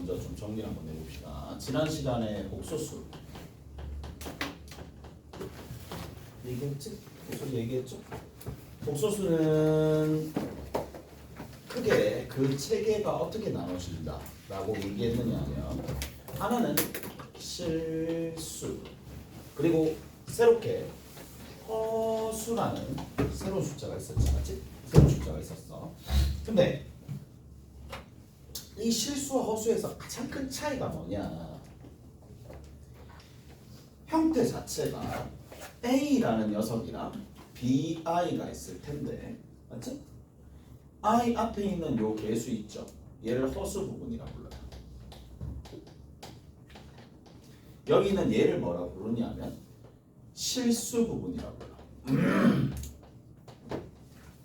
먼저 좀 정리 한번 해봅시다. 지난 시간에 복소수 얘기했지? 복소수 얘기했죠? 복소수는 크게 그 체계가 어떻게 나눠진다 라고 얘기했느냐 하면 하나는 실수 그리고 새롭게 허수라는 새로운 숫자가 있었지, 맞지? 새로운 숫자가 있었어. 근데 이 실수와 허수에서 가장 큰 차이가 뭐냐? 형태 자체가 A라는 녀석이랑 BI가 있을 텐데, 맞지? I 앞에 있는 요 개수 있죠? 얘를 허수 부분이라 불러요. 여기는 얘를 뭐라 부르냐면 실수 부분이라 불러.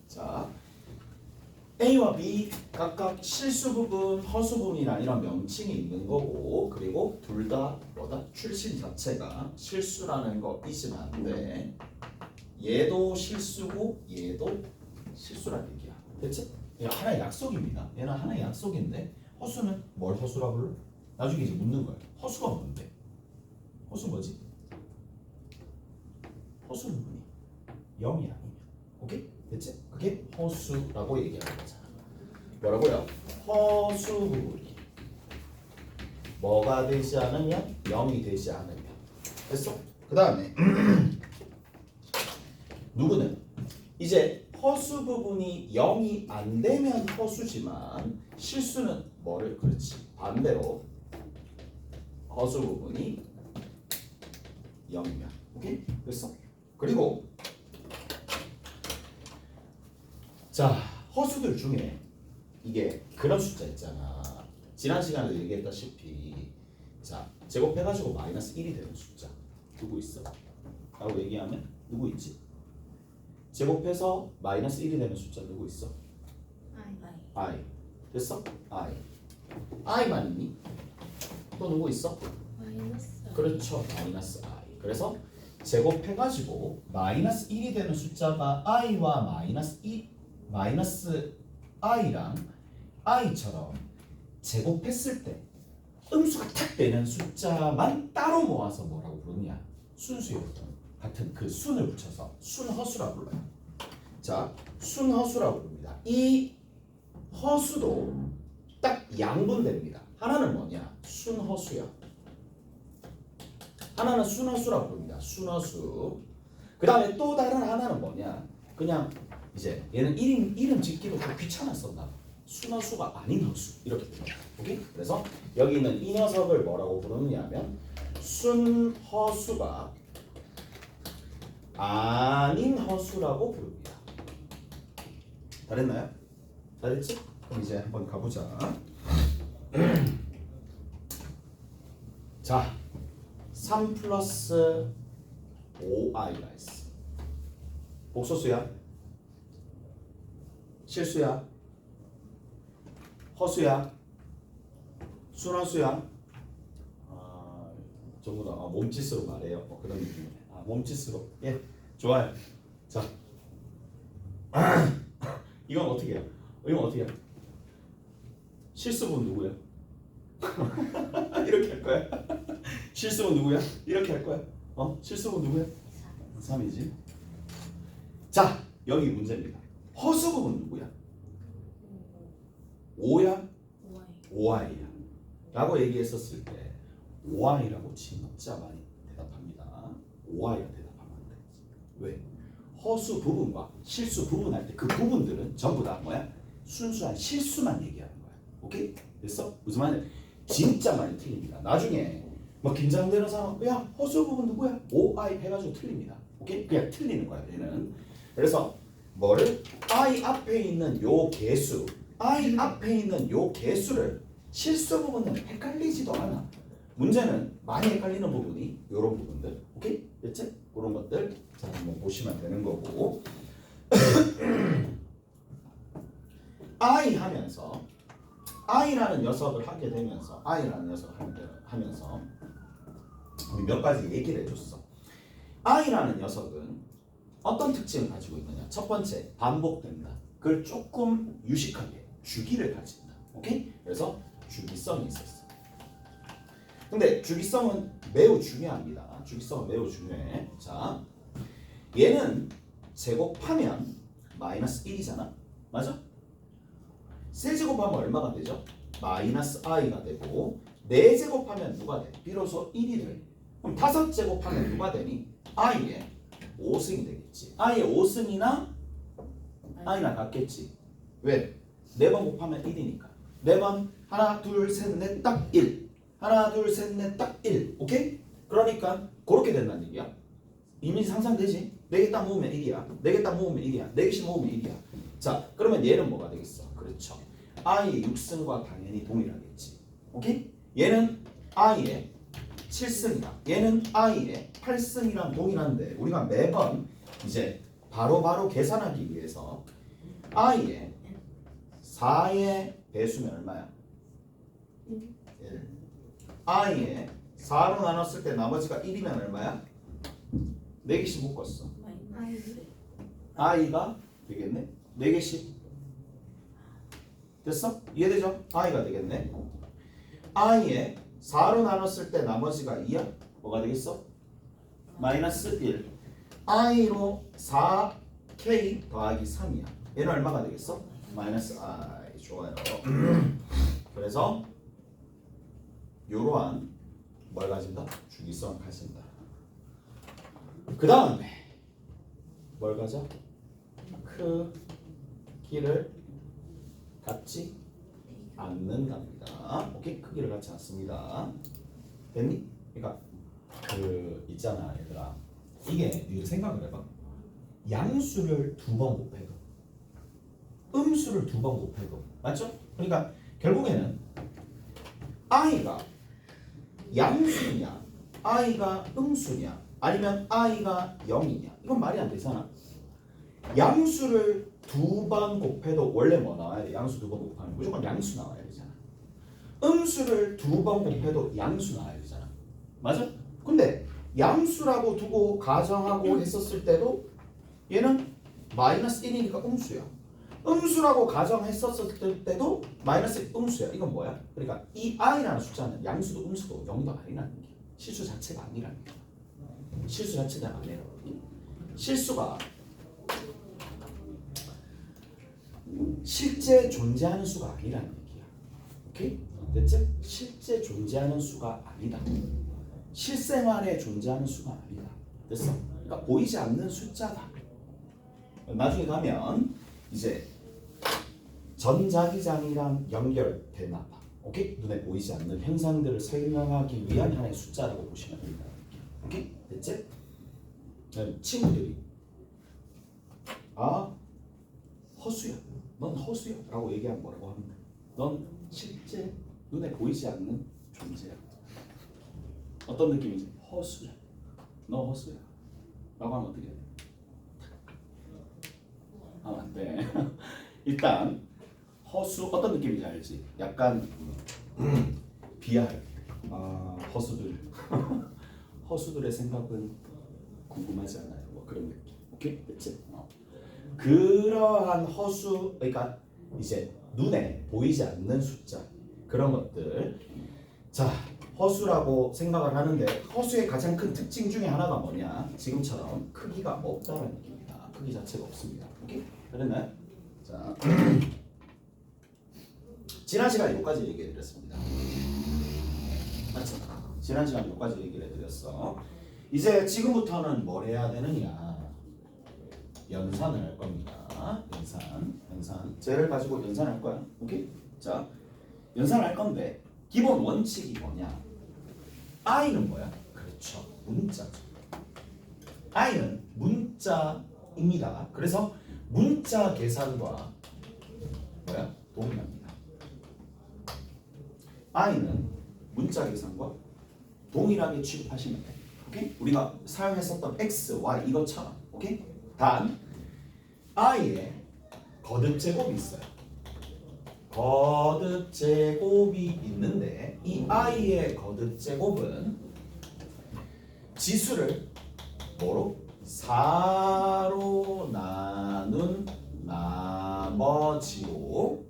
자, A와 B 각각 실수 부분, 허수 부분이란 이런 명칭이 있는 거고, 그리고 둘 다 뭐다? 출신 자체가 실수라는 거 잊으면 안 돼. 얘도 실수고 얘도 실수란 얘기야. 됐지? 얘 하나의 약속입니다. 얘는 하나의 약속인데 허수는 뭘 허수라 불러? 나중에 이제 묻는 거야. 허수가 뭔데? 허수 뭐지? 허수 부분이 0이 아니면, 오케이? 됐지? 그게 허수라고 얘기하는 거잖아. 뭐라고요? 허수 부분이 뭐가 되지 않으면 0이 되지 않으면. 됐어? 그 다음에 누구는 이제 허수 부분이 0이 안 되면 허수지만 실수는 뭐를? 그렇지, 반대로 허수 부분이 0이면. 오케이? 됐어? 그리고 자, 허수들 중에 이게 그런 숫자 있잖아. 지난 시간에 얘기했다시피 자, 제곱해가지고 마이너스 1이 되는 숫자 누구 있어? 라고 얘기하면 누구 있지? 제곱해서 마이너스 1이 되는 숫자 누구 있어? I. 됐어? I만 있니? 또 누구 있어? 마이너스. 그렇죠, 마이너스 I. 그래서 제곱해가지고 마이너스 1이 되는 숫자가 I와 마이너스 I랑 I처럼 제곱했을 때 음수가 탁 되는 숫자만 따로 모아서 뭐라고 부르냐? 순수였던 같은 그 순을 붙여서 순허수라고 불러요. 자, 순허수라고 부릅니다. 이 허수도 딱 양분됩니다. 하나는 뭐냐? 순허수야. 하나는 순허수라고 부릅니다. 순허수. 그 다음에 또 다른 하나는 뭐냐? 그냥 이제 얘는 이름 짓기도 좀 귀찮았었나 봐. 순허수가 아닌 허수 이렇게 불러요. 오케이? 그래서 여기 있는 이 녀석을 뭐라고 부르느냐면 순허수가 아닌 허수라고 부릅니다. 잘했나요? 잘했지? 그럼 이제 한번 가보자. 자, 3 플러스 5i가 있어. 복소수야? 실수야? 허수야? 순허수야? 전부 다 몸짓으로 말해요. 그런 느낌이네. 몸짓으로. 예, 좋아요. 자, 이건 어떻게 해요? 이건 어떻게 해요? 실수분 누구야? 이렇게 할 거야? 실수분 누구야? 이렇게 할 거야? 실수분 누구야? 3이지. 자, 여기 문제입니다. 허수 부분 누구야? 5야? 5i야 라고 얘기했었을 때 5i라고 진짜 많이 대답합니다. 5i라 대답하면 안 돼. 왜? 허수 부분과 실수 부분 할 때 그 부분들은 전부 다 뭐야? 순수한 실수만 얘기하는 거야. 오케이? 됐어? 무슨 말이야? 진짜 많이 틀립니다. 나중에 뭐 긴장되는 상황, 야 허수 부분 누구야? 5i 해가지고 틀립니다. 오케이? 그냥 틀리는 거야 얘는. 그래서 뭐를? i 앞에 있는 요 개수, i 앞에 있는 요 개수를 실수 부분은 헷갈리지도 않아. 문제는 많이 헷갈리는 부분이 요런 부분들. 오케이? 됐지? 그런 것들 자 한번 보시면 되는 거고. I 하면서 I라는 녀석을 하게 되면서 하면서 우리 몇 가지 얘기를 해줬어. I라는 녀석은 어떤 특징을 가지고 있느냐? 첫 번째, 반복된다. 그걸 조금 유식하게 주기를 가진다. 오케이? 그래서 주기성이 있었어. 근데 주기성은 매우 중요합니다. 주기성은 매우 중요해. 자, 얘는 제곱하면 마이너스 1이잖아. 맞아? 세제곱하면 얼마가 되죠? 마이너스 i가 되고 4제곱하면 누가 돼? 비로소 1이 돼. 그럼 5제곱하면 누가 되니? i의 5승이 되겠지. i의 5승이나 i나 같겠지. 왜? 4번 곱하면 1이니까. 4번 하나 둘 셋 넷 딱 1. 하나 둘 셋 넷 딱 1. 오케이? 그러니까 그렇게 된다는 얘기야. 이미 상상되지? 4개 딱 모으면 1이야. 4개 딱 모으면 1이야. 4개씩 모으면 1이야. 자, 그러면 얘는 뭐가 되겠어? 그렇죠. i의 6승과 당연히 동일하겠지. 오케이? 얘는 i의 7승이다. 얘는 i의 8승이랑 동일한데 우리가 매번 이제 바로바로 계산하기 위해서 i의 4의 배수면 얼마야? 1. i의 4로 나눴을 때 나머지가 1이면 얼마야? 4개씩 묶었어. i가 되겠네? 4개씩 됐어? 이해되죠? i가 되겠네. i의 4로 나눴을 때 나머지가 2야? 뭐가 되겠어? 마이너스 1. i로 4k 더하기 3이야. 얘는 얼마가 되겠어? 마이너스 i. 좋아요. 그래서 이러한 뭘 가진다? 주기성을 가진다. 그 다음에 뭘 가져? 크기를 갖지 않는답니다. 오케이? 크기를 갖지 않습니다. 됐니? 그러니까 그 있잖아 얘들아. 이게 네가 생각을 해봐. 양수를 2번 곱해도 음수를 2번 곱해도 맞죠? 그러니까 결국에는 i가 양수냐 i가 음수냐 아니면 i가 0이냐 이건 말이 안 되잖아. 양수를 2번 곱해도 원래 뭐 나와야 돼? 양수 2번 곱하면 무조건 양수 나와야 되잖아. 음수를 2번 곱해도 양수 나와야 되잖아. 맞아? 근데 양수라고 두고 가정하고 했었을 때도 얘는 마이너스 1이니까 음수야. 음수라고 가정했었을 때도 마이너스 음수야. 이건 뭐야? 그러니까 이 i라는 숫자는 양수도 음수도 0도 아니라는 게 실수 자체가 아니라는 게 실수 자체가 아니라 실수가 실제 존재하는 수가 아니라는 얘기야. 오케이? 됐지? 실제 존재하는 수가 아니다. 실생활에 존재하는 수가 아니다. 됐어? 그러니까 보이지 않는 숫자다. 나중에 가면 이제 전자기장이랑 연결되나 봐. 오케이? 눈에 보이지 않는 현상들을 설명하기 위한 하나의 숫자라고 보시면 됩니다. 오케이? 됐지? 친구들이 허수야. 넌 허수야 라고 얘기하면 뭐라고 합니까? 넌 실제 눈에 보이지 않는 존재야. 어떤 느낌이지? 허수야. 너 허수야 라고 하면 어떻게 해? 안 돼. 일단 허수 어떤 느낌인지 알지? 약간 비하해. 허수들 허수들의 생각은 궁금하지 않아요. 뭐 그런 느낌. 오케이? 됐지? 그러한 허수, 그러니까 이제 눈에 보이지 않는 숫자 그런 것들. 자, 허수라고 생각을 하는데 허수의 가장 큰 특징 중에 하나가 뭐냐? 지금처럼 크기가 없다는 얘기입니다. 크기 자체가 없습니다. 오케이? 그러면 자 지난 시간에 여기까지 얘기해 드렸습니다. 맞죠? 지난 시간에 여기까지 얘기를 해드렸어. 이제 지금부터는 뭘 해야 되느냐? 연산을 할 겁니다. 연산. 쟤를 가지고 연산할 거야. 오케이? 자, 연산할 건데 기본 원칙이 뭐냐? i는 뭐야? 그렇죠. 문자죠. i는 문자입니다. 그래서 문자 계산과 뭐야? 동일합니다. i는 문자 계산과 동일하게 취급하시면 돼. 오케이? 우리가 사용했었던 x, y 이것처럼. 오케이? 단 i의 거듭 제곱이 있어요. 거듭 제곱이 있는데 이 i의 거듭 제곱은 지수를 뭐로? 4로 나눈 나머지로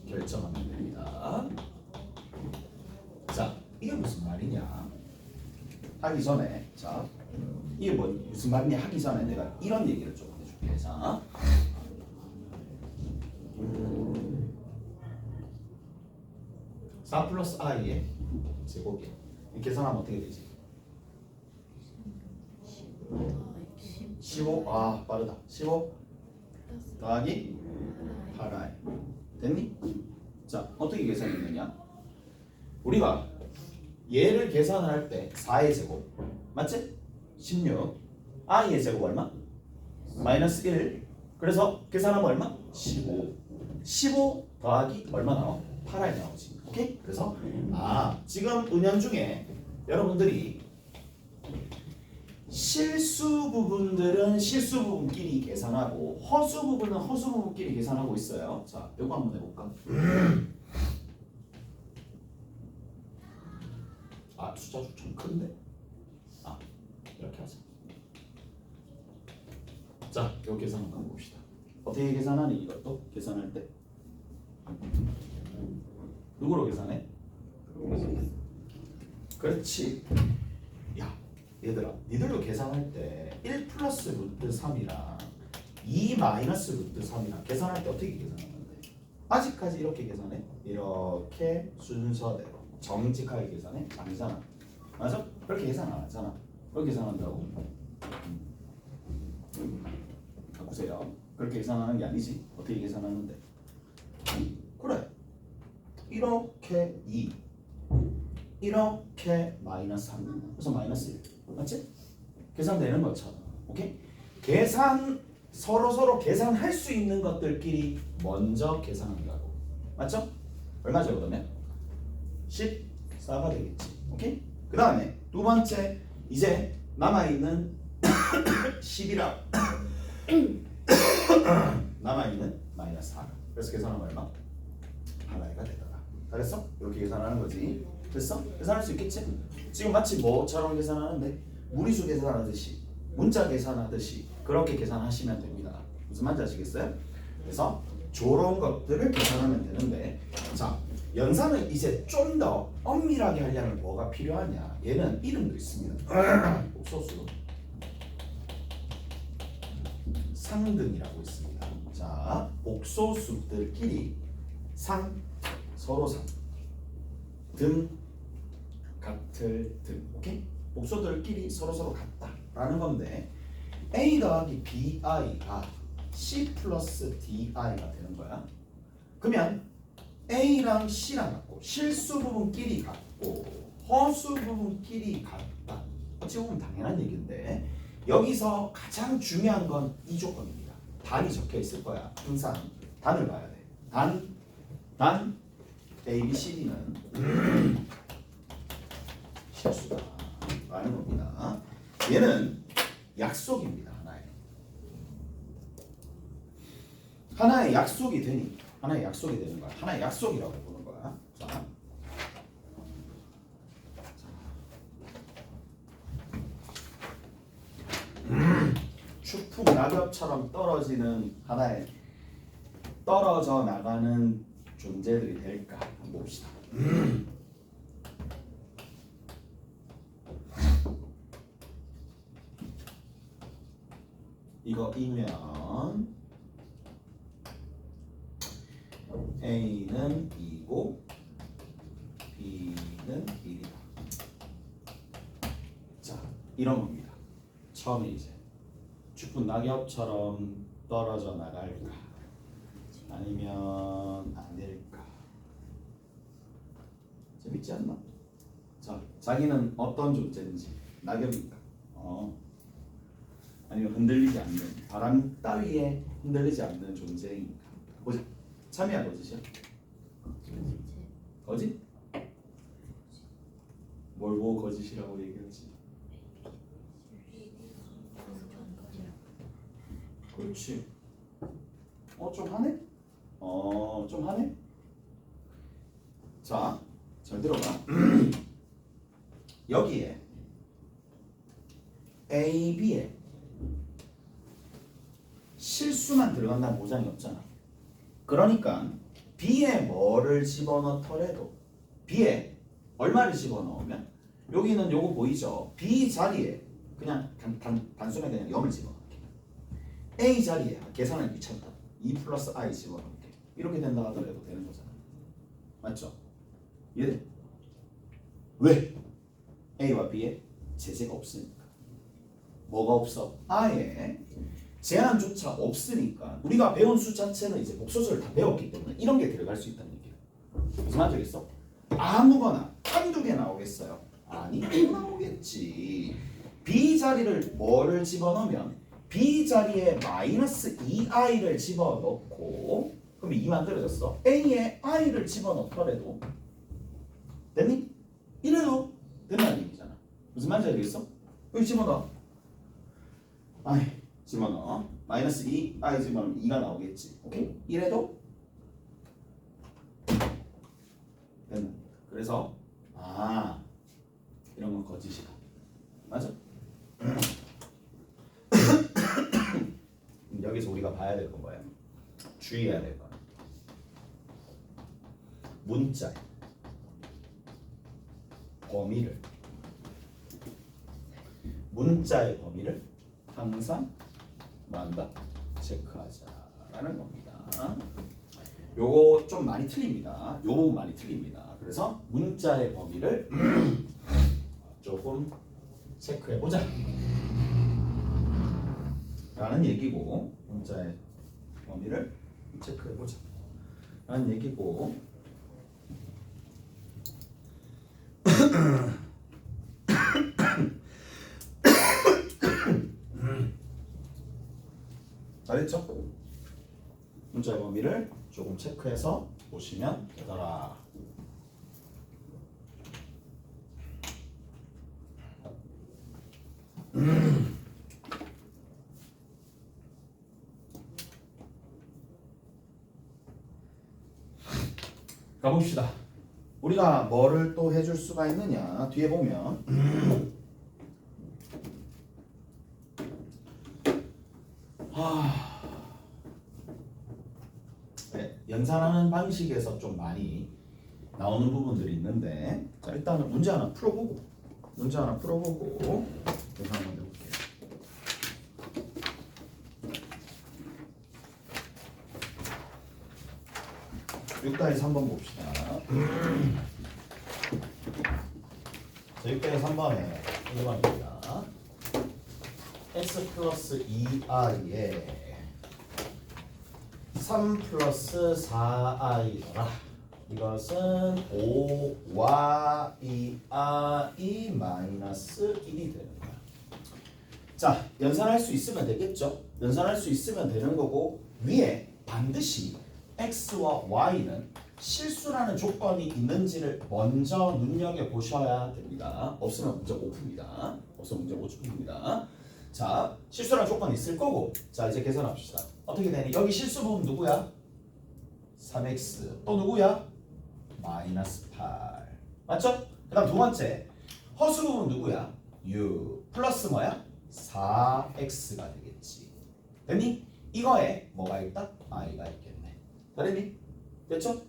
결정하면 됩니다. 자, 이게 무슨 말이냐 하기 전에 자 이게 뭐 무슨 말이냐 하기 전에 내가 이런 얘기를 좀 해줄게. 자 4 플러스 i의 제곱이야. 계산하면 어떻게 되지? 15 아 빠르다. 15 더하기 8i 됐니? 자 어떻게 계산했느냐? 우리가 얘를 계산할 때 4의 제곱 맞지? 16 i의 제곱 얼마? 마이너스 1 그래서 계산하면 얼마? 15 더하기 얼마 나와? 8i 나오지. 오케이? 그래서 지금 은연중에 여러분들이 실수 부분들은 실수 부분끼리 계산하고 허수 부분은 허수 부분끼리 계산하고 있어요. 자, 요거 한번 해볼까? 숫자 좀 큰데? 이렇게 하자. 자, 요 계산 한번 봅시다. 어떻게 계산하니 이것도? 계산할 때 누구로 계산해? 그렇지. 야, 얘들아, 니들도 계산할 때 1 플러스 루트 3이랑 2 마이너스 루트 3이랑 계산할 때 어떻게 계산하는데? 아직까지 이렇게 계산해? 이렇게 순서대로 정직하게 계산해? 아니잖아. 맞아? 그렇게 계산 안 하잖아. 그렇게 계산한다고? 바꾸세요. 그렇게 계산하는 게 아니지. 어떻게 계산하는데? 그래. 이렇게 2 이렇게 마이너스 3 그래서 마이너스 1 맞지? 계산되는 것처럼 오케이? 계산 서로 계산할 수 있는 것들끼리 먼저 계산한다고 맞죠? 얼마죠 그러면? 14가 되겠지 오케이? 그 다음에 두 번째 이제 남아있는 10이랑 남아있는 마이너스 4 그래서 계산하면 얼마? 하나가 되더라. 알겠어? 이렇게 계산하는 거지. 됐어? 계산할 수 있겠지? 지금 마치 뭐처럼 계산하는데 무리수 계산하듯이 문자 계산하듯이 그렇게 계산하시면 됩니다. 무슨 말인지 아시겠어요? 그래서 저런 것들을 계산하면 되는데 자 연산을 이제 좀 더 엄밀하게 하려면 뭐가 필요하냐 얘는 이름도 있습니다. 복소수 상등이라고 있습니다. 자 복소수들끼리 서로 등 같을 등 오케이? 복소들끼리 서로 같다라는 건데 a 더하기 bi가 c 플러스 di가 되는 거야. 그러면 a랑 c랑 같고 실수 부분끼리 같고 허수 부분끼리 같다. 어찌 보면 당연한 얘기인데 여기서 가장 중요한 건 이 조건입니다. 단이 적혀 있을 거야. 항상 단을 봐야 돼. 단 A, B, C, D는 실수다 라는 겁니다. 얘는 약속입니다. 하나의 약속이 되니 하나의 약속이 되는 거야. 하나의 약속이라고 보는 거야. 자. 추풍 낙엽처럼 떨어지는 하나의 떨어져 나가는 존재들이 될까 한번 봅시다. 이거이면 A는 2고 B는 1이다. 자, 이런 겁니다. 처음에 이제 추쁜 낙엽처럼 떨어져 나갈까 아니면 안 될까? 재밌지 않나? 자, 자기는 어떤 존재인지 낙엽인가? 아니면 흔들리지 않는 바람 따위에 흔들리지 않는 존재인가? 보자. 참이야 거짓이야? 거짓? 뭘 보고 거짓이라고 얘기하지? 그렇지. 좀 하네? 좀 하네? 자, 잘 들어봐. 여기에 A, B에 실수만 들어간다는 보장이 없잖아. 그러니까 B에 뭐를 집어넣더라도 B에 얼마를 집어넣으면 여기는 요거 보이죠? B 자리에 그냥 단순하게 그냥 0을 집어넣을게. A 자리에 계산하기 귀찮다. 2 플러스 I 집어넣을게. 이렇게 된다 하더라도 되는 거잖아. 맞죠? 이해돼? 왜? A와 B에 제재가 없으니까. 뭐가 없어? 아예 제한조차 없으니까 우리가 배운 수 자체는 이제 복소수를 다 배웠기 때문에 이런 게 들어갈 수 있다는 얘기야. 무슨 말인지 알겠어? 아무거나 한두 개 나오겠어요? 아니 또 나오겠지. B 자리를 뭐를 집어넣으면 B 자리에 마이너스 2i를 집어넣고 그럼 2 만들어졌어. A에 i를 집어넣더라도 됐니? 이래도 된다는 얘기잖아. 무슨 말인지 알겠어? 여기 집어넣어. 아이 집어넣어. 마이너스 2 i 집어넣으면 2가 나오겠지. 오케이? 이래도 됐나? 그래서 이런 건 거짓이다. 맞아? 여기서 우리가 봐야 될 건 뭐야? 주의해야 될 건 문자의 범위를 항상 뭐한다? 체크하자라는 겁니다. 요거 좀 많이 틀립니다. 요 부분 많이 틀립니다. 그래서 문자의 범위를 조금 체크해보자 라는 얘기고, 문자의 범위를 체크해보자 라는 얘기고, 잘했죠? 문자의 범위를 조금 체크해서 보시면 되더라. 가봅시다. 우리가 뭐를 또 해줄 수가 있느냐? 뒤에 보면 네, 연산하는 방식에서 좀 많이 나오는 부분들이 있는데, 자, 일단은 문제 하나 풀어보고 계산 한번 해볼게요. 6-3번 봅시다. 자, 6-3번에 1번입니다. x 플러스 2i에 3 플러스 4i더라. 이것은 5y 마이너스 1이 되는 거야. 자, 연산할 수 있으면 되겠죠? 연산할 수 있으면 되는 거고, 위에 반드시 x와 y는 실수라는 조건이 있는지를 먼저 눈여겨보셔야 됩니다. 없으면 문제 못 풉니다. 없으면 문제 못 풉니다. 자, 실수라는 조건이 있을 거고, 자, 이제 계산합시다. 어떻게 되니? 여기 실수 부분 누구야? 3x. 또 누구야? 마이너스 8. 맞죠? 그 다음 두 번째, 허수 부분 누구야? 6 플러스 뭐야? 4x가 되겠지. 됐니? 이거에 뭐가 있다? i가 있겠네. 다 됐니? 됐죠?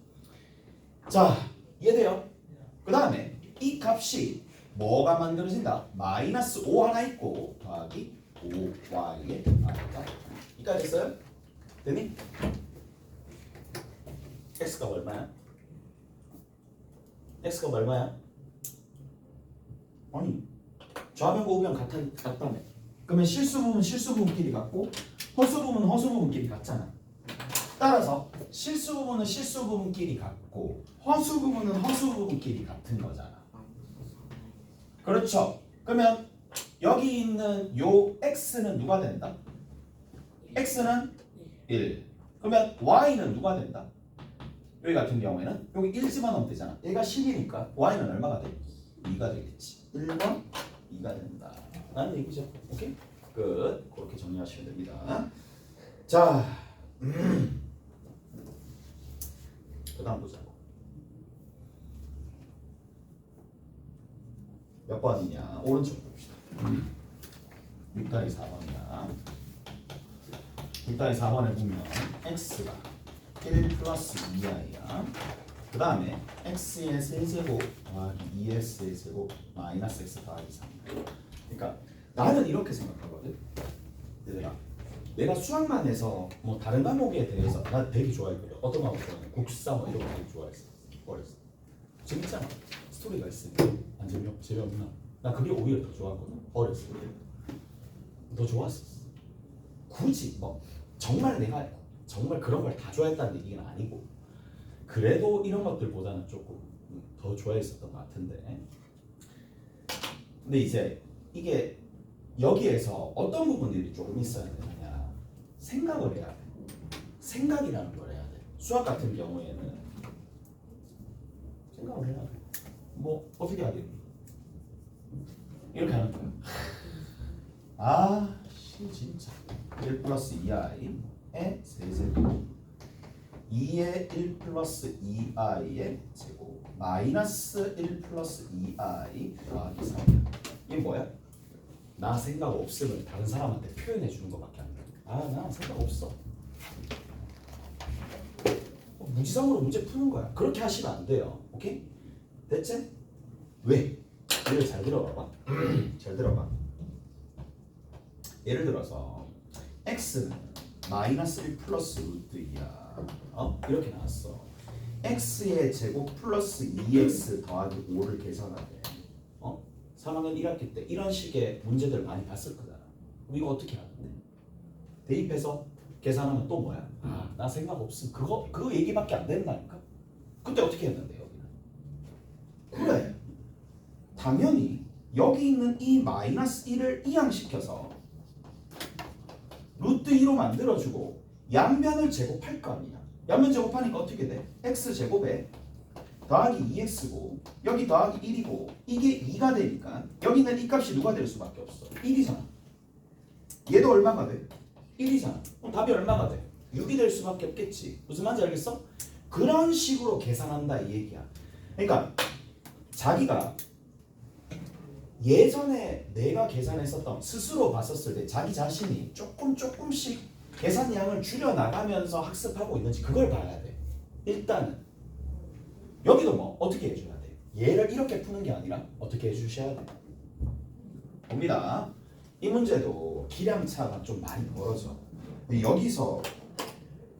자, 이해돼요? 그 다음에 이 값이 뭐가 만들어진다? 마이너스 5 하나 있고 더하기 5y의 i가 이까지 됐어요? 됐니? x가 얼마야? x가 얼마야? 아니, 좌변과 우변 같다며. 그러면 실수 부분끼리 같고 허수 부분은 허수 부분끼리 같잖아. 따라서 실수 부분은 실수 부분끼리 같고 허수 부분은 허수 부분끼리 같은 거잖아. 그렇죠? 그러면 여기 있는 요 x는 누가 된다? x는 1. 그러면 y는 누가 된다? 여기 같은 경우에는 여기 1 집어넣으면 되잖아. 얘가 10이니까 y는 얼마가 돼? 2가 되겠지. 1번 2가 된다 라는 얘기죠. 오케이? 끝. 그렇게 정리하시면 됩니다. 자, 그 다음 보자고. 몇 번이냐? 오른쪽 봅시다. 6-4번이야. 6-4번에 보면 x가 1 플러스 2i야. 그 다음에 x의 세제곱 더하기 2x의 제곱 마이너스 x 더하기 3. 그러니까 나는 이렇게 생각하거든. 얘들아, 내가 수학만 해서 뭐 다른 과목에 대해서 나 되게 좋아했거든. 어떤 과목 좋아해? 국사 뭐 이런 거 되게 좋아했어. 어렸어. 재밌잖아. 스토리가 있으니까. 안 재미없나? 나 그게 오히려 더 좋았거든. 어렸을 때. 더 좋았었어. 굳이 뭐 정말 내가 정말 그런 걸 다 좋아했다는 얘기는 아니고 그래도 이런 것들보다는 조금 더 좋아했었던 것 같은데. 근데 이제 이게 여기에서 어떤 부분들이 조금 있어야 되느냐, 생각을 해야 돼. 생각이라는 걸 해야 돼. 수학 같은 경우에는 생각을 해야 돼. 뭐 어떻게 하겠니? 이렇게 하는 거야. 아, 진짜 1 플러스 2i의 세제곱 2의 1 플러스 2i의 제곱 마이너스 1 플러스 2i 더하기 3이야. 이게 뭐야? 나 생각 없음을 다른 사람한테 표현해 주는 것밖에 안 돼. 아, 나 생각 없어. 무지성으로 문제 푸는 거야. 그렇게 하시면 안 돼요. 오케이? 됐지? 왜? 예를 잘 들어봐봐. 잘 들어봐. 예를 들어서 x는 마이너스 1 플러스 루트 2야. 이렇게 나왔어. x의 제곱 플러스 2x 더하기 5를 계산하래. 3학년 1학기 때 이런 식의 문제들 많이 봤을 거잖아. 이거 어떻게 하는데? 대입해서 계산하면 또 뭐야? 아, 나 생각 없음. 그 얘기밖에 안 된다니까. 그때 어떻게 했는데 여기는? 그래. 당연히 여기 있는 이 마이너스 1을 이항시켜서 루트 2로 만들어주고 양면을 제곱할 거 아니야. 양면 제곱하니까 어떻게 돼? x제곱에 더하기 2x고 여기 더하기 1이고 이게 2가 되니까 여기는 이 값이 누가 될 수밖에 없어? 1이잖아. 얘도 얼마가 돼? 1이잖아. 그럼 답이 얼마가 돼? 6이 될 수밖에 없겠지. 무슨 말인지 알겠어? 그런 식으로 계산한다 이 얘기야. 그러니까 자기가 예전에 내가 계산했었던 스스로 봤었을 때 자기 자신이 조금씩 계산량을 줄여나가면서 학습하고 있는지 그걸 봐야 돼. 일단은 여기도 뭐 어떻게 해줘야 돼? 얘를 이렇게 푸는 게 아니라 어떻게 해주셔야 돼? 봅니다. 이 문제도 기량차가 좀 많이 벌어져. 근데 여기서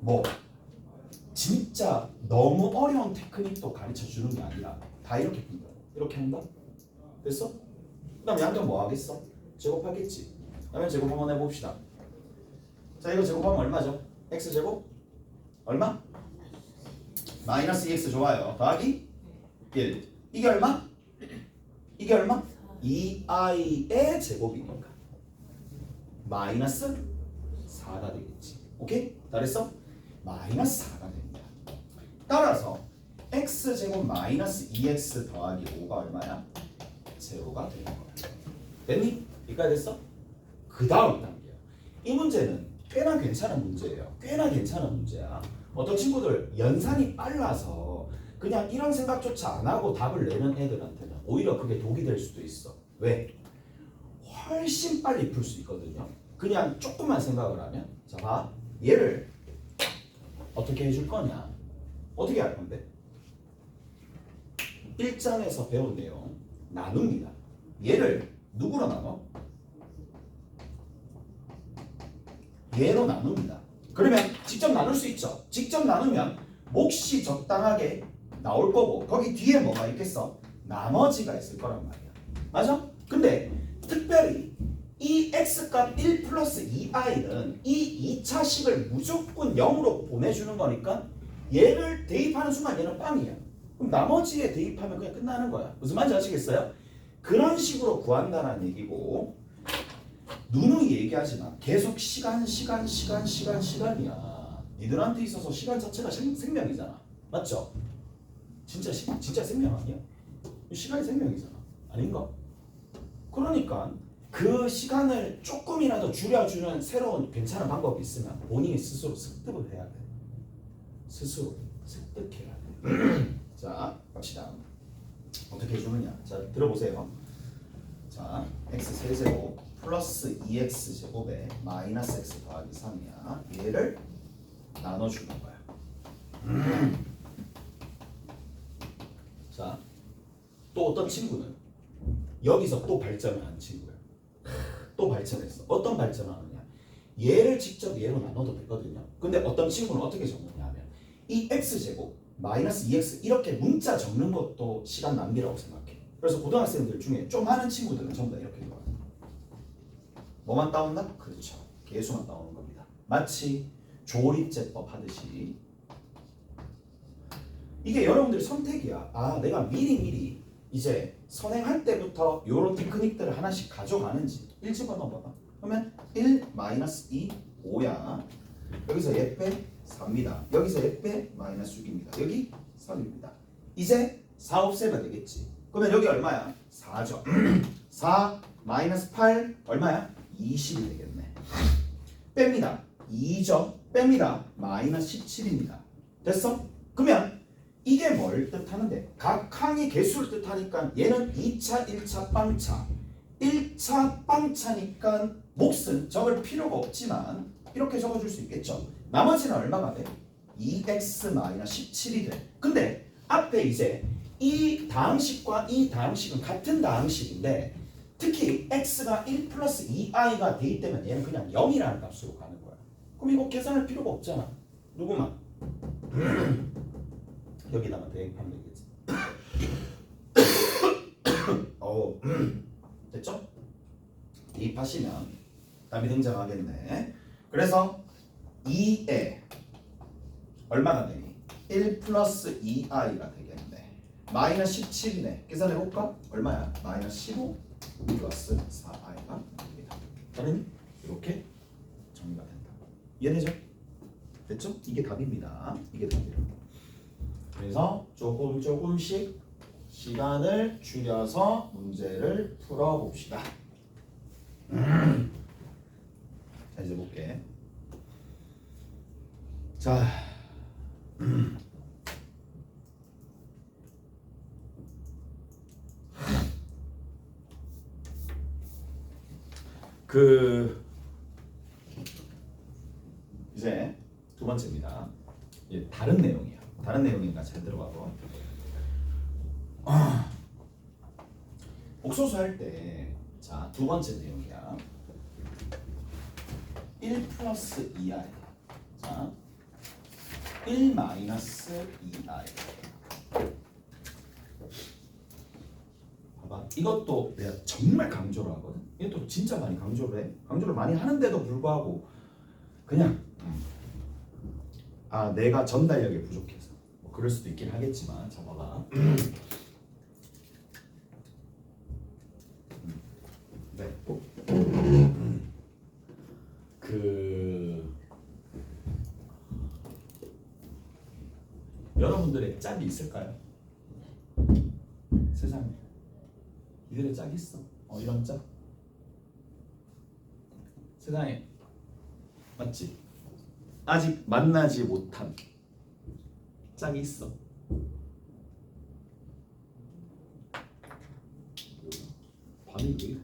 뭐 진짜 너무 어려운 테크닉도 가르쳐 주는 게 아니라 다 이렇게 푼다. 이렇게 한다? 됐어? 그 다음 양변 뭐 하겠어? 제곱하겠지. 그러면 제곱 한번 해봅시다. 자, 이거 제곱하면 얼마죠? x제곱? 얼마? 마이너스 2x 좋아요. 더하기 1. 이게 얼마? 이게 얼마? 2i의 제곱이니까 마이너스 4가 되겠지. 오케이? 잘했어? 마이너스 4가 됩니다. 따라서 x제곱 마이너스 2x 더하기 5가 얼마야? 제로가 되는 거야. 됐니? 여기까지 됐어? 그 다음 단계야. 이 문제는 꽤나 괜찮은 문제예요. 꽤나 괜찮은 문제야. 어떤 친구들 연산이 빨라서 그냥 이런 생각조차 안 하고 답을 내는 애들한테는 오히려 그게 독이 될 수도 있어. 왜? 훨씬 빨리 풀 수 있거든요. 그냥 조금만 생각을 하면. 자, 봐. 얘를 어떻게 해줄 거냐? 어떻게 할 건데? 1장에서 배운 내용 나눕니다. 얘를 누구로 나눠? 얘로 나눕니다. 그러면 직접 나눌 수 있죠. 직접 나누면 몫이 적당하게 나올 거고 거기 뒤에 뭐가 있겠어? 나머지가 있을 거란 말이야. 맞아? 근데 특별히 이 x값 1 플러스 2i는 이 2차식을 무조건 0으로 보내주는 거니까 얘를 대입하는 순간 얘는 빵이야. 그럼 나머지에 대입하면 그냥 끝나는 거야. 무슨 말인지 아시겠어요? 그런 식으로 구한다는 얘기고 누누이 얘기하지만 계속 시간이야. 니들한테 있어서 시간 자체가 생명이잖아. 맞죠? 진짜 생명 아니야? 시간이 생명이잖아. 아닌가? 그러니까 그 시간을 조금이라도 줄여주는 새로운 괜찮은 방법이 있으면 본인이 스스로 습득을 해야 돼. 스스로 습득해야 돼. 자, 갑시다. 어떻게 해주느냐? 자, 들어보세요. 자, x 세제곱 플러스 2x 제곱에 마이너스 x 더하기 3이야. 얘를 나눠주는 거야. 자, 또 어떤 친구는 여기서 또 발전을 한 친구야. 또 발전했어. 어떤 발전을 하느냐? 얘를 직접 얘로 나눠도 되거든요. 근데 어떤 친구는 어떻게 적느냐 하면 이 x제곱 마이너스 2x 이렇게 문자 적는 것도 시간 낭비라고 생각해. 그래서 고등학생들 중에 좀 하는 친구들은 전부 다 이렇게 해요. 뭐만 따온다? 그렇죠. 계수만 따오는 겁니다. 마치 조립제법 하듯이. 이게 여러분들의 선택이야. 아, 내가 미리미리 이제 선행할 때부터 이런 테크닉들을 하나씩 가져가는지. 1 집어넣어봐. 그러면 1 마이너스 2 5야. 여기서 얘 빼 4입니다. 여기서 얘 빼 마이너스 6입니다. 여기 3입니다. 이제 4 없애면 되겠지. 그러면 여기 얼마야? 4죠. 4 마이너스 8 얼마야? 20이 되겠네. 뺍니다. 2죠. 뺍니다. 마이너스 17입니다. 됐어? 그러면 이게 뭘 뜻하는데? 각 항이 개수를 뜻하니까 얘는 2차, 1차, 빵차. 1차 빵차니까 몫은 적을 필요가 없지만 이렇게 적어줄 수 있겠죠. 나머지는 얼마가 돼? 2x-17이 돼. 근데 앞에 이제 이 다항식과 이 다항식은 같은 다항식인데 특히 x가 1 플러스 2i가 되기 때문에 얘는 그냥 0이라는 값으로 가는 거야. 그럼 이거 계산할 필요가 없잖아. 누구만? 여기다가 대입하면 되겠지. 됐죠? 대입하시면 답이 등장하겠네. 그래서 2에 얼마가 되니? 1 플러스 2i가 되겠네. 마이너스 17이네. 계산해볼까? 얼마야? 마이너스 15 플러스 4i가 됩니다. 저는 이렇게 정리가 된다. 이해되죠? 됐죠? 이게 답입니다. 이게 답이에요. 그래서 조금씩 시간을 줄여서 문제를 풀어봅시다. 자, 이제 볼게. 자, 이제 두 번째입니다. 예, 다른 내용이야. 다른 내용이니까 잘 들어가고. 복소수 할 때, 자, 두 번째 내용이야. 1 플러스 2i. 자, 1 마이너스 2i. 봐봐. 이것도 내가 정말 강조를 하거든. 이것도 진짜 많이 강조를 해. 강조를 많이 하는데도 불구하고 그냥 내가 전달력이 부족해서 뭐 그럴 수도 있긴 하겠지만 자 봐봐. 네. 여러분들의 짝이 있을까요? 세상에 이들의 짝이 있어. 이런 짝 세상에 맞지? 아직 만나지 못한 짝이 있어. 반응이 왜 이래?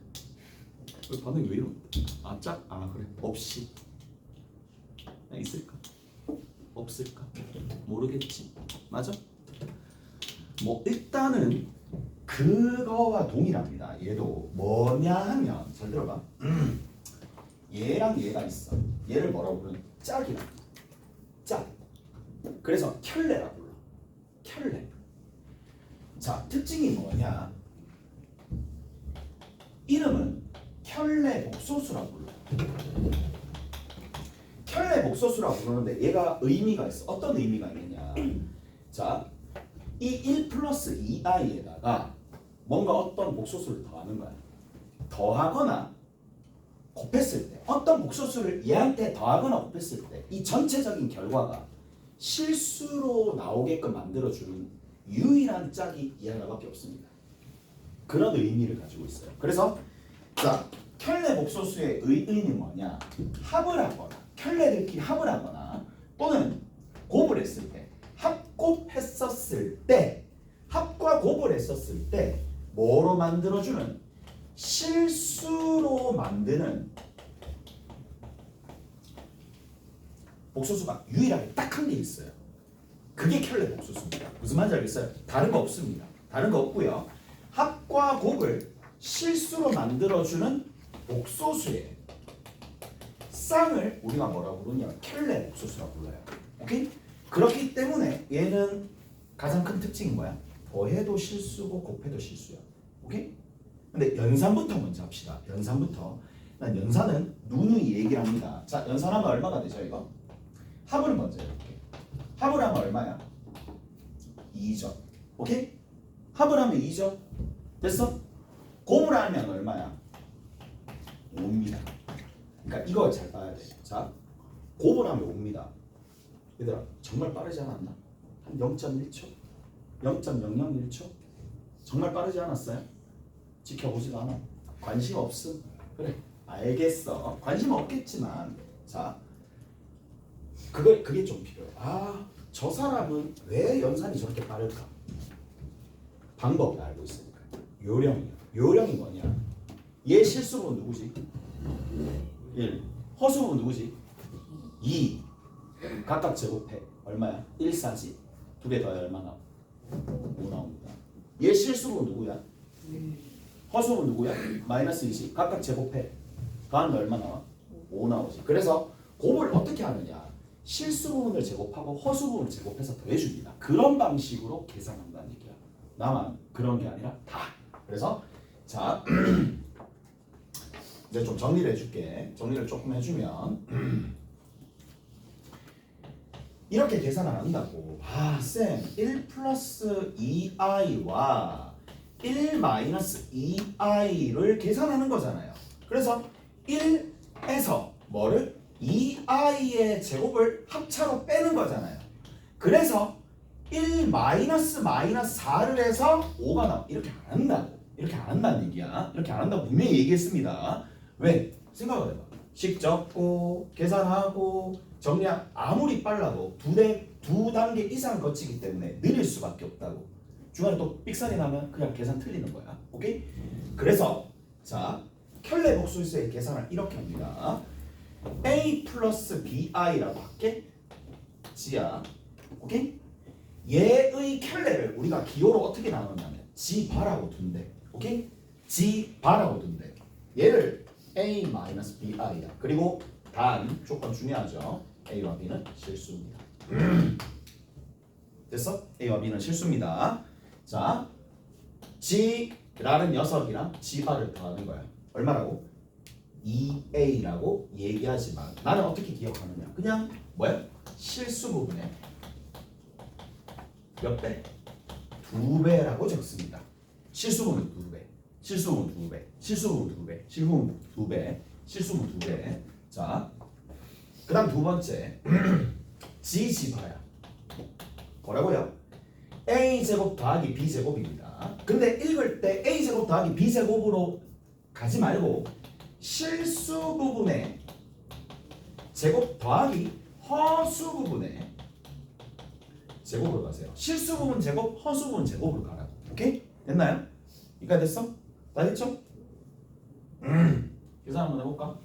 반응이 왜 이래? 짝? 그래. 없이 있을까? 없을까? 모르겠지. 맞아? 뭐 일단은 그거와 동일합니다. 얘도 뭐냐 하면 잘 들어봐. 얘랑 얘가 있어. 얘를 뭐라고 부르는? 짝이라. 짝. 그래서 켤레라고 불러. 켤레. 자, 특징이 뭐냐? 이름은 켤레 복소수라고 불러. 켤레 복소수라고 부르는데 얘가 의미가 있어. 어떤 의미가 있느냐? 자, 이 1 플러스 2i에다가 뭔가 어떤 복소수를 더하는 거야. 더하거나 곱했을 때 어떤 복소수를 얘한테 더하거나 곱했을 때 이 전체적인 결과가 실수로 나오게끔 만들어주는 유일한 짝이 이 하나밖에 없습니다. 그런 의미를 가지고 있어요. 그래서 자, 켤레 복소수의 의의는 뭐냐? 합을 하거나 켤레들끼리 합을 하거나 또는 곱을 했을 때 합곱했었을 때 합과 곱을 했었을 때 뭐로 만들어주는? 실수로 만드는 복소수가 유일하게 딱 한 개 있어요. 그게 켤레 복소수입니다. 무슨 말인지 알겠어요? 다른 거 없습니다. 다른 거 없고요. 합과 곡을 실수로 만들어주는 복소수의 쌍을 우리가 뭐라고 부르냐? 켈레 복소수라고 불러요. 오케이? 그렇기 때문에 얘는 가장 큰 특징이 뭐야? 더해도 실수고 곱해도 실수야. 오케이? 근데 연산부터 먼저 합시다. 연산부터. 난 연산은 누누이 얘기를 합니다. 자, 연산하면 얼마가 되죠, 이거? 합을 먼저 해볼게. 합을 하면 얼마야? 2점. 오케이? 합을 하면 2점. 됐어? 곱을 하면 얼마야? 5입니다. 그러니까 이걸 잘 봐야 돼. 자, 곱을 하면 5입니다. 얘들아, 정말 빠르지 않았나? 한 0.1초? 0.001초? 정말 빠르지 않았어요? 지켜보지도 않아. 관심 없음. 그래, 알겠어. 관심 없겠지만, 자, 그게 좀 필요해. 아, 저 사람은 왜 연산이 저렇게 빠를까? 방법을 알고 있으니까. 요령이야. 요령이 뭐냐? 얘 실수분 누구지? 1. 허수분 누구지? 2. 각각 제곱해. 얼마야? 1, 4지. 두 개 더해 얼마 나와? 5 나옵니다. 얘 실수분 누구야? 허수분 누구야? 마이너스 2지. 각각 제곱해. 더하면 얼마 나와? 5 나오지. 그래서 곱을 어떻게 하느냐? 실수 부분을 제곱하고 허수 부분을 제곱해서 더해줍니다. 그런 방식으로 계산한다는 얘기야. 나만 그런 게 아니라 다. 그래서 자 이제 좀 정리를 해줄게. 정리를 조금 해주면 이렇게 계산을 한다고. 아, 쌤 1 플러스 2i와 1 마이너스 2i를 계산하는 거잖아요. 그래서 1에서 뭐를? 2i의 제곱을 합차로 빼는 거잖아요. 그래서 1 마이너스 4를 해서 5가 나와. 이렇게 안 한다고. 이렇게 안 한다는 얘기야. 이렇게 안 한다고 분명히 얘기했습니다. 왜? 생각을 해봐. 식 적고 계산하고 정리하 아무리 빨라도 두 단계 이상 거치기 때문에 느릴 수밖에 없다고. 중간에 또 삑사리 나면 그냥 계산 틀리는 거야. 오케이? 그래서 자 켈레 복소수의 계산을 이렇게 합니다. A 플러스 BI라고 할게. G야. 오케이? 얘의 켈레를 우리가 기호로 어떻게 나누냐면 G 바라고 둔대. 오케이? G 바라고 둔대. 얘를 A 마이너스 BI야. 그리고 단 조건 중요하죠. A와 B는 실수입니다. 됐어? A와 B는 실수입니다. 자, G라는 녀석이랑 G바를 더하는 거야. 얼마라고? 2A라고 얘기하지만 나는 어떻게 기억하느냐? 그냥 뭐야? 실수 부분에 몇 배? 2배라고 적습니다. 실수 부분 2배, 실수 부분 2배, 실수 부분 2배, 실수 부분 2배, 실수 부분 2배. 자, 그다음 두 번째 G지바야. 뭐라고요? A 제곱 더하기 B 제곱입니다. 근데 읽을 때 A 제곱 더하기 B 제곱으로 가지 말고 실수 부분에 제곱 더하기 허수 부분에 제곱으로 가세요. 실수 부분 제곱, 허수 부분 제곱으로 가라고. 오케이? 됐나요? 이까 됐어? 다 됐죠? 계산 한번 해볼까?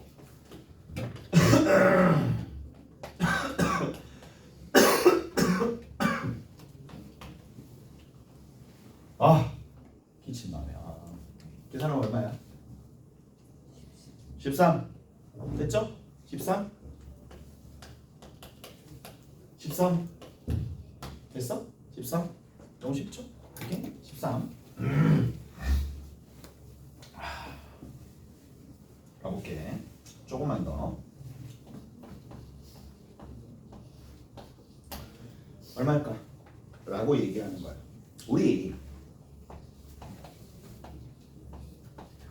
아, 기침나네요. 계산하면 얼마야? 13 됐죠? 13 13 됐어? 13 너무 쉽죠? 오케이? 13 가볼게. 조금만 더. 얼마일까? 라고 얘기하는 거야. 우리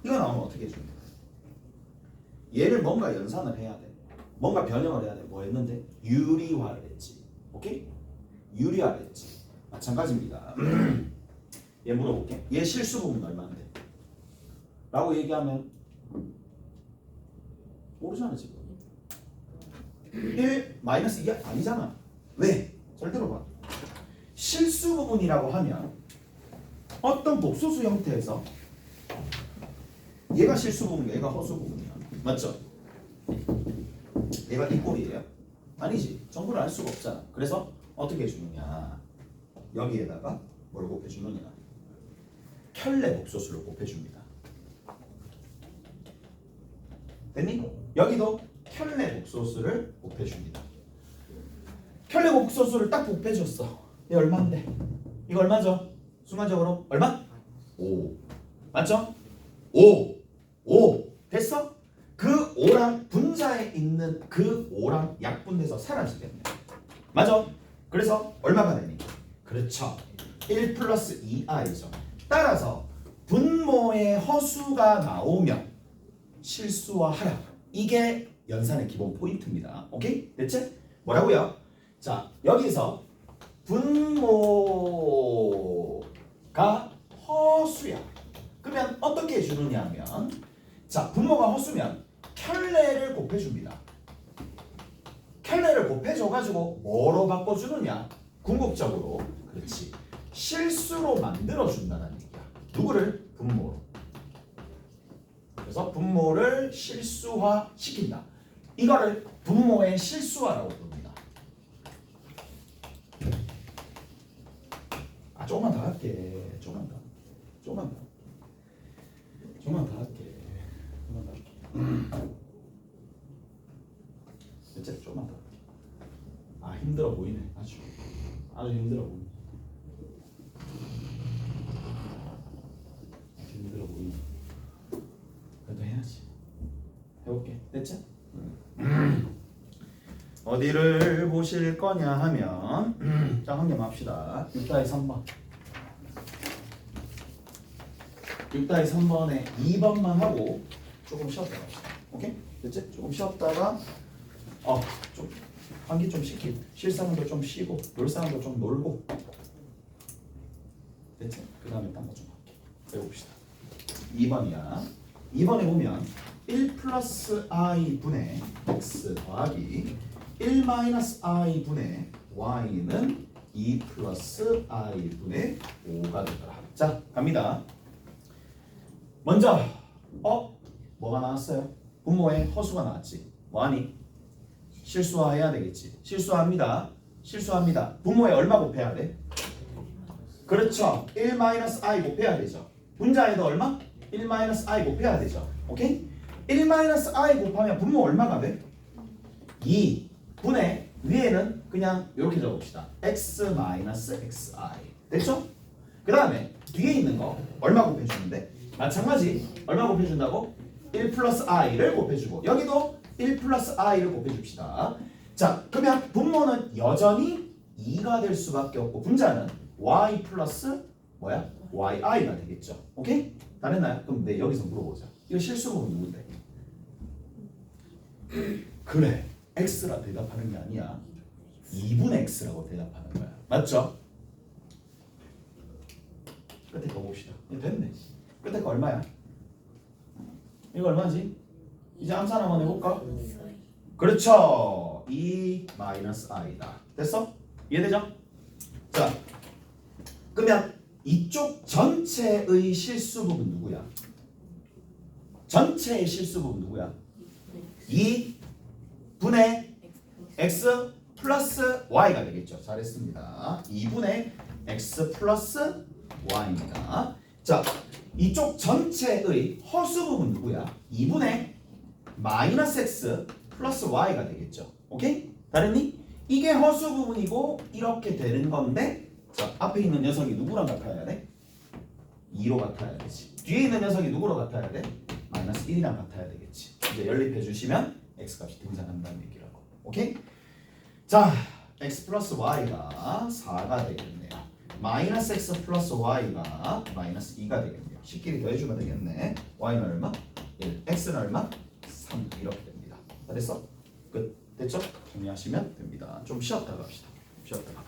이거 나오면 어떻게 해주냐? 얘를 뭔가 연산을 해야 돼. 뭔가 변형을 해야 돼. 뭐 했는데? 유리화를 했지. 오케이? 유리화를 했지. 마찬가지입니다. 얘 물어볼게. 얘 실수 부분 얼마인데? 라고 얘기하면 모르잖아 지금. 1 마이너스 2가 아니잖아. 왜? 잘 들어봐. 실수 부분이라고 하면 어떤 복소수 형태에서 얘가 실수 부분이야, 얘가 허수 부분이야. 맞죠? 얘가 이 꼴이에요? 아니지. 정보를 알 수가 없잖아. 그래서 어떻게 해주느냐? 여기에다가 뭘 곱해주느냐? 켤레 복소수를 곱해줍니다. 됐니? 여기도 켤레 복소수를 곱해줍니다. 켤레 복소수를 딱 곱해줬어. 이게 얼마인데? 이거 얼마죠? 순간적으로 얼마? 5. 맞죠? 5. 됐어? 그 5랑 분자에 있는 그 5랑 약분돼서 사라지겠네. 맞아? 그래서 얼마가 되니? 그렇죠. 1 플러스 2i죠. 따라서 분모의 허수가 나오면 실수화하라. 이게 연산의 기본 포인트입니다. 오케이? 됐지? 뭐라고요? 자, 여기서 분모가 허수야. 그러면 어떻게 해주느냐 하면, 자, 분모가 허수면 켤레를 곱해줍니다. 켤레를 곱해줘가지고 뭐로 바꿔주느냐? 궁극적으로, 그렇지, 실수로 만들어준다는 얘기야. 누구를? 분모로. 그래서 분모를 실수화시킨다. 이거를 분모의 실수화라고 부릅니다. 조금만 더 할게. 조금만 더 할게. 됐지? 조금만 더 할게. 힘들어 보이네. 아주 힘들어 보이네. 힘들어 보이네. 그래도 해야지. 해볼게. 됐지? 어디를 보실 거냐 하면, 자, 한 개만 합시다. 6-3번. 6-3번에 2번만 하고 조금 쉬었다 갑시다. 오케이? 됐지? 조금 쉬었다가 좀 환기 좀 시키고, 쉴 사람도 좀 쉬고, 놀 사람도 좀 놀고. 됐지? 그 다음에 딴 거 좀 할게. 해봅시다. 2번이야. 2번에 보면 1 플러스 i 분의 x 더하기 1 마이너스 i 분의 y는 2 플러스 i 분의 5가 되더라. 자, 갑니다. 먼저 뭐가 나왔어요? 분모에 허수가 나왔지. 뭐하니? 실수화해야 되겠지. 실수합니다. 분모에 얼마 곱해야 돼? 그렇죠. 1 마이너스 i 곱해야 되죠. 분자에도 얼마? 1 마이너스 i 곱해야 되죠. 오케이? 1 마이너스 i 곱하면 분모 얼마가 돼? 2 분의 위에는 그냥 이렇게 적읍시다. x 마이너스 xi. 됐죠? 그 다음에 뒤에 있는 거 얼마 곱해주는데? 마찬가지. 얼마 곱해준다고? 1 플러스 i를 곱해주고, 여기도 1 플러스 i를 곱해줍시다. 자, 그러면 분모는 여전히 2가 될 수밖에 없고, 분자는 y 플러스 뭐야? yi가 되겠죠. 오케이? 다 됐나요? 그럼 여기서 물어보자. 이거 실수는 누군데? 그래, x라 대답하는 게 아니야. 2분의 x라고 대답하는 거야. 맞죠? 끝에 거 봅시다. 됐네. 끝에 거 얼마야? 이거 얼마지? 이제 암산 한번 해볼까? 그렇죠. 2 마이너스 i다. 됐어? 이해되죠? 자, 그러면 이쪽 전체의 실수 부분 누구야? 전체의 실수 부분 누구야? 2 분의 x 플러스 y가 되겠죠. 잘했습니다. 2분의 x 플러스 y입니다. 자, 이쪽 전체의 허수 부분 누구야? 2분의 마이너스 x 플러스 y가 되겠죠. 오케이? 다르니? 이게 허수 부분이고 이렇게 되는 건데, 자, 앞에 있는 녀석이 누구랑 같아야 돼? 2로 같아야 되지. 뒤에 있는 녀석이 누구로 같아야 돼? 마이너스 1이랑 같아야 되겠지. 이제 연립해 주시면 x값이 등장한다는 얘기라고. 오케이? 자, x 플러스 y가 4가 되겠네요. 마이너스 x 플러스 y가 마이너스 2가 되겠네요. 식끼리 더해주면 되겠네. y는 얼마? 1. x는 얼마? 3. 이렇게 됩니다. 다 됐어? 끝. 됐죠? 정리하시면 됩니다. 좀 쉬었다 갑시다. 쉬었다가.